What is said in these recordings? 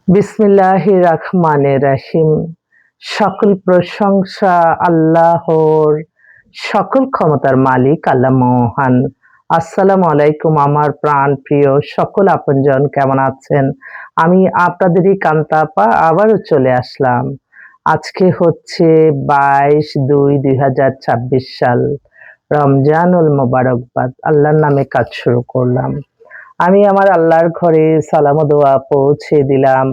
বিসমিল্লাহির রহমানির রহিম। সকল প্রশংসা আল্লাহর, সকল ক্ষমতার মালিক আল্লাহ মহান। আসসালামু আলাইকুম আমার প্রাণ প্রিয় সকল আপনজন, কেমন আছেন? আমি আপনাদেরই কান্তা আপা আবারও চলে আসলাম। আজকে হচ্ছে 22/2/2026 সাল, রমজানুল মোবারকবাদ। আল্লাহর নামে কাজ শুরু করলাম। আমি আমার আল্লাহর ঘরে সালাম ও দোয়া পৌঁছে দিলাম।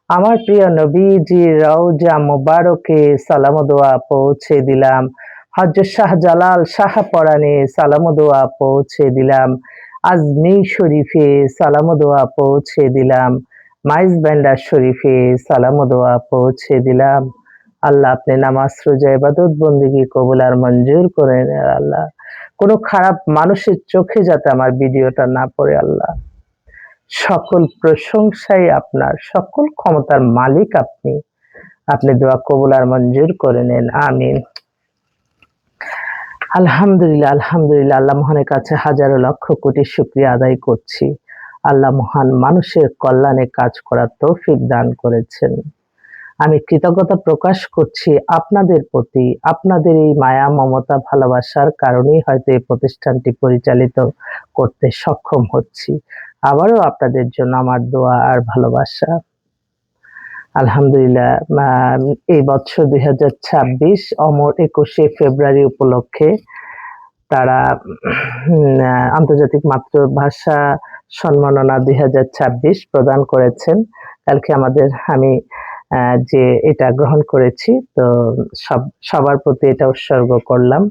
আমার প্রিয় নবীজির রওজা মোবারকে সালাম ও দোয়া পৌঁছে দিলাম। হযরত শাহজালাল শাহপরাণে সালাম ও দোয়া পৌঁছে দিলাম। আজমির শরীফে সালাম ও দোয়া পৌঁছে দিলাম। মাইজ ভান্ডার শরীফে সালাম ও দোয়া পৌঁছে দিলাম। আল্লাহ আপনি নামাজ রোজা ইবাদত বন্দেগী কবুল আর মঞ্জুর করে নেন আল্লাহ। কোনো খারাপ মানুষের চোখে যাতে আমার ভিডিওটা না পড়ে আল্লাহ। সকল প্রশংসাই আপনার, সকল ক্ষমতার মালিক আপনি। আপনি দোয়া কবুল আর মঞ্জুর করে নেন, আমিন। আলহামদুলিল্লাহ, আলহামদুলিল্লাহ। আল্লাহ মহানের কাছে হাজারো লক্ষ কোটি শুকরিয়া আদায় করছি। আল্লাহ মহান মানুষের কল্যাণে কাজ করার তৌফিক দান করেছেন। আমি কৃতজ্ঞতা প্রকাশ করছি আপনাদের প্রতি। আপনাদের এই মায়া মমতা ভালোবাসার কারণেই হয়তো এই প্রতিষ্ঠানটি পরিচালিত করতে সক্ষম হচ্ছি। আবারও আপনাদের জন্য আমার দোয়া আর ভালোবাসা। আলহামদুলিল্লাহ, এই বছর 2026 অমর 21শে ফেব্রুয়ারি উপলক্ষে তারা আন্তর্জাতিক মাতৃভাষা সম্মাননা 2026 প্রদান করেছেন। কালকে আমি যে এটা গ্রহণ করেছি, তো সবার প্রতি এটা উৎসর্গ করলাম।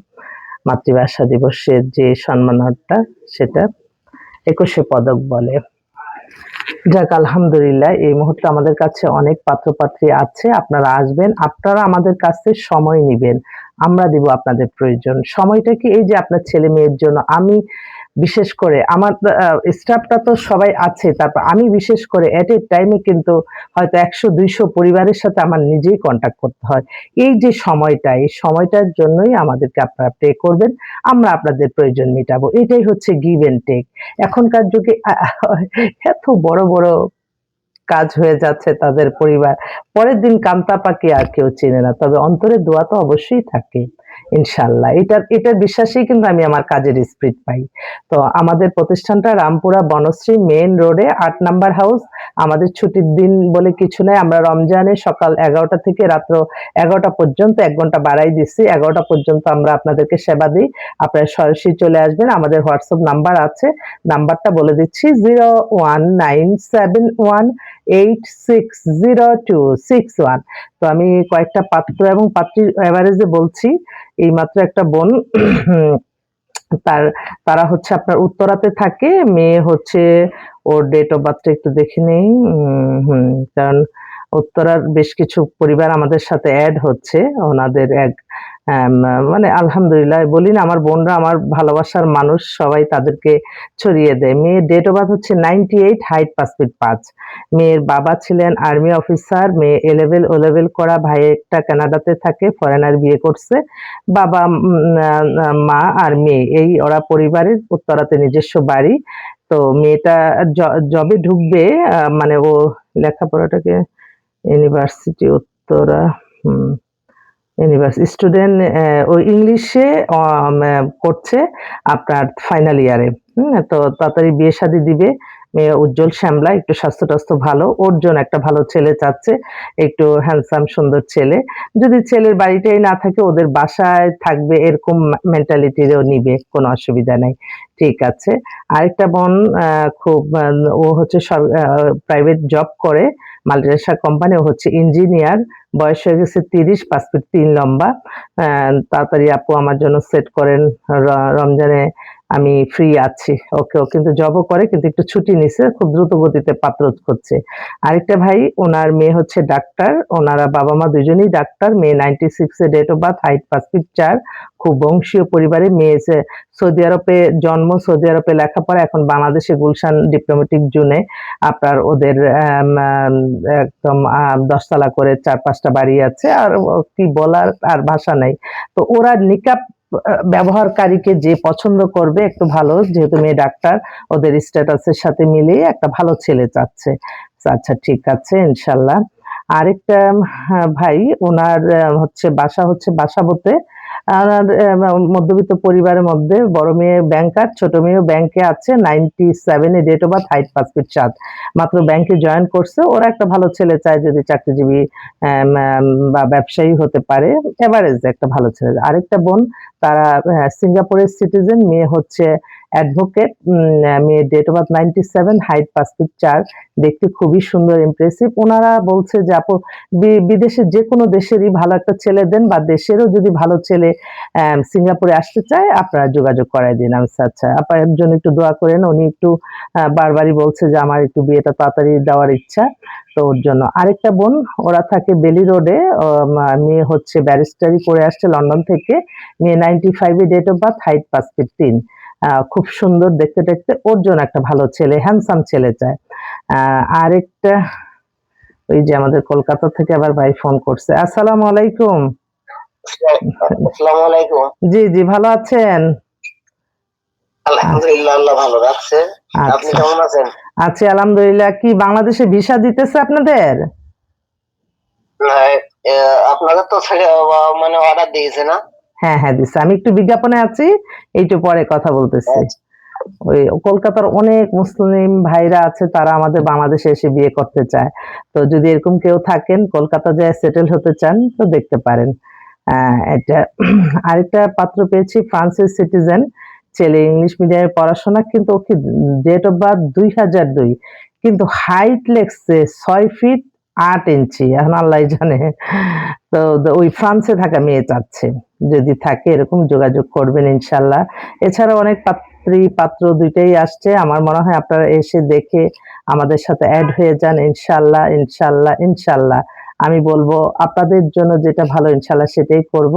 মাতৃভাষা দিবসের যে সম্মাননাটা, সেটা 21শে পদক বলে। যাক, আলহামদুলিল্লাহ। এই মুহূর্তে আমাদের কাছে অনেক পাত্রপাত্রী আছে। আপনারা আসবেন, আপনারা আমাদের কাছে সময় নিবেন, আমরা দিব আপনাদের প্রয়োজন। সময়টা কি, এই যে আপনার ছেলে মেয়ের জন্য আমি বিশেষ করে, আমার স্টাফটা তো সবাই আছে, তারপর আমি বিশেষ করে এট এ টাইমে কিন্তু হয়তো 100-200 পরিবারের সাথে আমার নিজেই কন্ট্যাক্ট করতে হয়। এই যে সময়টা, এই সময়টার জন্যই আমাদেরকে আপনারা পে করবেন, আমরা আপনাদের প্রয়োজন মেটাবো। এটাই হচ্ছে গিভ এন্ড টেক। এখনকার যুগে এত বড় বড় কাজ হয়ে যাচ্ছে তাদের পরিবার, পরের দিন কান্তা পাকে আর কেউ চেনে না, তবে অন্তরে দোয়া তো অবশ্যই থাকে ইনশাল্লাহ। এটার বিশ্বাসেই কিন্তু আমি আমার কাজের স্পিরিট পাই। তো আমাদের প্রতিষ্ঠানটা রামপুরা বনশ্রী মেইন রোডে 8 নাম্বার হাউস। আমাদের ছুটির দিন বলে কিছু নাই। আমরা রমজানে সকাল 11টা থেকে রাত্র 11টা পর্যন্ত 1 ঘন্টা বাড়াই দিচ্ছি। 11টা পর্যন্ত আমরা আপনাদেরকে সেবা দিই। আপনারা সরাসরি চলে আসবেন। আমাদের হোয়াটসঅ্যাপ নাম্বার আছে, নাম্বারটা বলে দিচ্ছি 01971860261। তো আমি কয়েকটা পাত্র এবং পাত্রীর এভারেজে বলছি। এইমাত্র একটা বোন তারা হচ্ছে আপনার উত্তরাতে থাকে, মেয়ে হচ্ছে, ওর ডেট অফ বার্থটা একটু দেখে নেই। কারণ উত্তরার বেশ কিছু পরিবার আমাদের সাথে অ্যাড হচ্ছে, ওনাদের এক মানে আলহামদুলিল্লাহ বলি না, আমার বোনরা আমার ভালোবাসার মানুষ, সবাই তাদেরকে ছড়িয়ে দেয়। মেয়ের ডেট অফ বার্থ হচ্ছে 98, হাইট 5 ফিট 5। মেয়ের বাবা ছিলেন আর্মি অফিসার, মেয়ে ও লেভেল করা, ভাই একটা কানাডাতে থাকে, ফরেনার বিয়ে করছে। বাবা, মা আর মেয়ে, এই ওরা পরিবারের উত্তরাতে নিজস্ব বাড়ি। তো মেয়েটা জবে ঢুকবে, মানে ও লেখাপড়াটাকে ইউনিভার্সিটি উত্তরা ইউনিভার্সিটি স্টুডেন্ট, ও ইংলিশে করছে আপনার ফাইনাল ইয়ারে। তো তাড়াতাড়ি বিয়ে শাদী দিবে। মেয়ে উজ্জ্বল শ্যামলা, একটু স্বাস্থ্য টাস্থ্য ভালো, ওর জন্য একটা ভালো ছেলে চাচ্ছে, একটু হ্যান্ডসাম সুন্দর ছেলে। যদি ছেলের বাড়িটাই না থাকে, ওদের বাসায় থাকবে এরকম মেন্টালিটিরও নিবে, কোনো অসুবিধা নেই। ঠিক আছে। আরেকটা বোন, খুব ও হচ্ছে প্রাইভেট জব করে, মাল্টিনেশনাল কোম্পানি, ও হচ্ছে ইঞ্জিনিয়ার, বয়স হয়ে গেছে 30, 5 ফিট 3 লম্বা। তাড়াতাড়ি আপু আমার জন্য সেট করেন, রমজানে আমি ফ্রি আছি। ওকে, ও কিন্তু জবও করে, কিন্তু একটু ছুটি নিছে, খুব দ্রুত গতিতে পাত্র খুঁজছে। আরেকটা ভাই, ওনার মেয়ে হচ্ছে ডাক্তার, ওনারা বাবা মা দুজনেই ডাক্তার। মেয়ে 96 এ date of birth, height 5 feet 4, খুব বংশীয় পরিবারে। মেয়ে সৌদি আরবে জন্ম, সৌদি আরবে লেখাপড়া, এখন বাংলাদেশে গুলশান ডিপ্লোম্যাটিক জোনে আপনার ওদের একদম 10 তলা করে 4-5টা বাড়ি আছে, আর কি বলার আর ভাষা নাই। তো ওরা নিকাব ব্যবহারকারীকে যে পছন্দ করবে একটু ভালো, যেহেতু মেয়ে ডাক্তার, ওদের স্ট্যাটাসের সাথে মিলিয়ে একটা ভালো ছেলে চাচ্ছে। আচ্ছা ঠিক আছে ইনশাল্লাহ। আরেকটা ভাই, ওনার বাসা হচ্ছে বাসাবোতে। আর মধ্যবিত্ত পরিবারের মধ্যে, বড় মেয়ে ব্যাংকার, ছোট মেয়েও ব্যাংকে আছে, 97 এ date of birth, height 5 feet 7, মাত্র ব্যাংকে জয়েন করছে। ওরা একটা ভালো ছেলে চায়, যদি চাকরিজীবী বা ব্যবসায়ী হতে পারে, এভারেজ একটা ভালো ছেলে। আরেকটা বোন, তারা সিঙ্গাপুরের সিটিজেন, মেয়ে হচ্ছে অ্যাডভোকেট, মেয়ের date of birth 97, height 5 feet 4, দেখতে খুবই সুন্দর, ইমপ্রেসিভ। ওনারা বলছে যে আপু, বিদেশের যে কোনো দেশেরই ভালো একটা ছেলে দেন, বা দেশেরও যদি ভালো ছেলে সিঙ্গাপুরে আসতে চায় আপনারা যোগাযোগ করাই দিন। আমি আচ্ছা আপা, এর জন্য একটু দোয়া করেন। উনি একটু বারবারই বলছে যে আমার একটু বিয়েটা তাড়াতাড়ি দেওয়ার ইচ্ছা, তো ওর জন্য। আরেকটা বোন, ওরা থাকে বেলি রোডে, মেয়ে হচ্ছে ব্যারিস্টারি করে আসছে লন্ডন থেকে, মেয়ে 95 এ date of birth, height 5 feet 3, খুব সুন্দর দেখতে দেখতে। ওর জন্য একটা ভালো ছেলে, হ্যান্ডসাম ছেলে চায়। আরেকটা, ওই যে আমাদের কলকাতা থেকে আবার ভাই ফোন করছে। আসসালামু আলাইকুম। আসসালামু আলাইকুম। জি জি, ভালো আছেন? আলহামদুলিল্লাহ, আল্লাহ ভালো রাখছে। আপনি আচ্ছা, কেমন আছেন? আছি আলহামদুলিল্লাহ। কি বাংলাদেশে ভিসা দিতেছে আপনাদের? আপনাদের তো মানে অর্ডার দিয়েছে না? হ্যাঁ হ্যাঁ দিচ্ছে, আমি একটু বিজ্ঞাপনে আছি, এইটু পরে কথা বলতেছি। আচ্ছা। ওই কলকাতার অনেক মুসলিম ভাইরা আছে, তারা আমাদের বাংলাদেশে এসে বিয়ে করতে চায়। তো যদি এরকম কেউ থাকেন, কলকাতা যায় সেটেল হতে চান, তো দেখতে পারেন। এটা আরেকটা পাত্র পেয়েছি, ফ্রান্সের সিটিজেন, ছেলে ইংলিশ মিডিয়ামে পড়াশোনা, কিন্তু ওকে ডেট অফ বার্থ 2002, কিন্তু হাইট লেগছে 6 ফিট 8 ইঞ্চি, এখন আল্লাহ জানে। তো ওই ফ্রান্সে থাকা মেয়ে চাচ্ছে, যদি থাকে এরকম যোগাযোগ করবেন ইনশাল্লাহ। এছাড়া অনেক পাত্র দুইটাই আসছে, আমার মনে হয় আপনারা এসে দেখে আমাদের সাথে অ্যাড হয়ে যান ইনশাল্লাহ ইনশাল্লাহ ইনশাল্লাহ। আমি বলবো আপনাদের জন্য যেটা ভালো ইনশাল্লাহ সেটাই করব।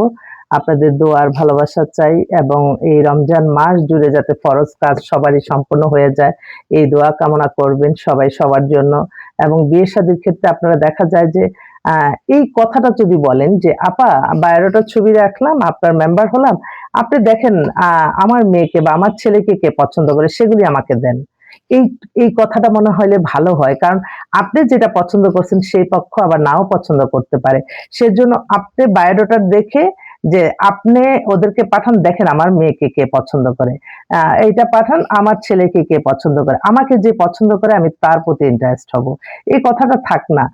আপনাদের দোয়ার ভালোবাসা চাই, এবং এই রমজান মাস জুড়ে যাতে ফরজ কাজ সবারই সম্পন্ন হয়ে যায়, এই দোয়া কামনা করবেন সবাই সবার জন্য। এবং বিয়ে শাদীর ক্ষেত্রে আপনারা দেখা যায় যে এই কথাটা যদি বলেন যে আপা, বায়োডাটার ছবি রাখলাম, আপনার মেম্বার হলাম, আপনি দেখেন আমার মেয়েকে বা আমার ছেলেকে কে পছন্দ করে, সেগুলি আমাকে দেন। এই এই কথাটা মনে হলে ভালো হয়, কারণ আপনি যেটা পছন্দ করছেন সেই পক্ষ আবার নাও পছন্দ করতে পারে। সেজন্য আপনি বায়োডাটা দেখে যে আপনি ওদেরকে পাঠান, দেখেন আমার মেয়েকে কে পছন্দ করে, এইটা পাঠান, আমার ছেলেকে কে পছন্দ করে, আমাকে যে পছন্দ করে আমি তার প্রতি ইন্টারেস্ট হব। এই কথাটা থাক না,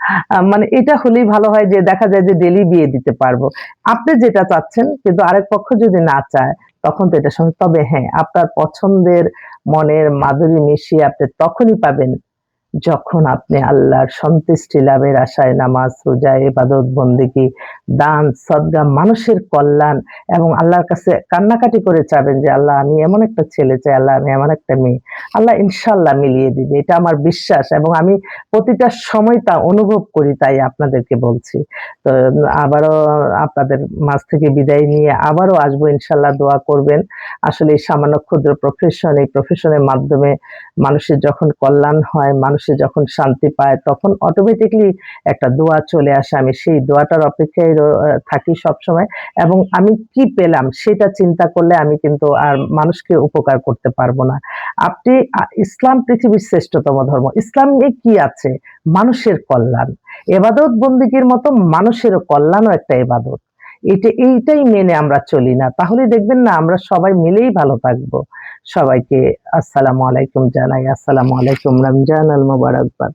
মানে এটা হলেই ভালো হয়, যে দেখা যায় যে ডেলি বিয়ে দিতে পারবো। আপনি যেটা চাচ্ছেন, কিন্তু আরেক পক্ষ যদি না চায়, তখন তো এটা সঙ্গে। তবে হ্যাঁ, আপনার পছন্দের মনের মাধুরী মিশিয়ে আপনি তখনই পাবেন, যখন আপনি আল্লাহর সন্তুষ্টি লাভের আশায় নামাজ, রোজা, ইবাদত, বন্দেগী, দান, সদকা, মানুষের কল্যাণ, এবং আল্লাহর কাছে কান্নাকাটি করে চাবেন যে আল্লাহ আমি এমন একটা ছেলে চাই, আল্লাহ আমি এমন একটা মেয়ে, আল্লাহ ইনশাল্লাহ মিলিয়ে দিবে, এটা আমার বিশ্বাস, এবং আমি প্রতিটা সময় তা অনুভব করি, তাই আপনাদেরকে বলছি। তো আবারও আপনাদের মাঝ থেকে বিদায় নিয়ে আবারও আসবো ইনশাল্লাহ, দোয়া করবেন। আসলে এই সামান্য ক্ষুদ্র প্রফেশন, এই প্রফেশনের মাধ্যমে মানুষের যখন কল্যাণ হয়, মানুষের যখন শান্তি পায়, তখন অটোমেটিকলি একটা দোয়া চলে আসে। আমি সেই দোয়াটার অপেক্ষায় থাকি সবসময়, এবং আমি কি পেলাম সেটা চিন্তা করলে আমি কিন্তু আর মানুষকে উপকার করতে পারবো না। আপনি ইসলাম পৃথিবীর শ্রেষ্ঠতম ধর্ম, ইসলামে কি আছে? মানুষের কল্যাণ। এবাদত বন্দিগির মতো মানুষেরও কল্যাণও একটা এবাদত। এইটাই মেনে আমরা চলি না, তাহলে দেখবেন না আমরা সবাই মিলেই ভালো থাকবো। সবাইকে আসসালামু আলাইকুম জানাই। আসসালামু আলাইকুম, রমজান আল মুবারকবাদ।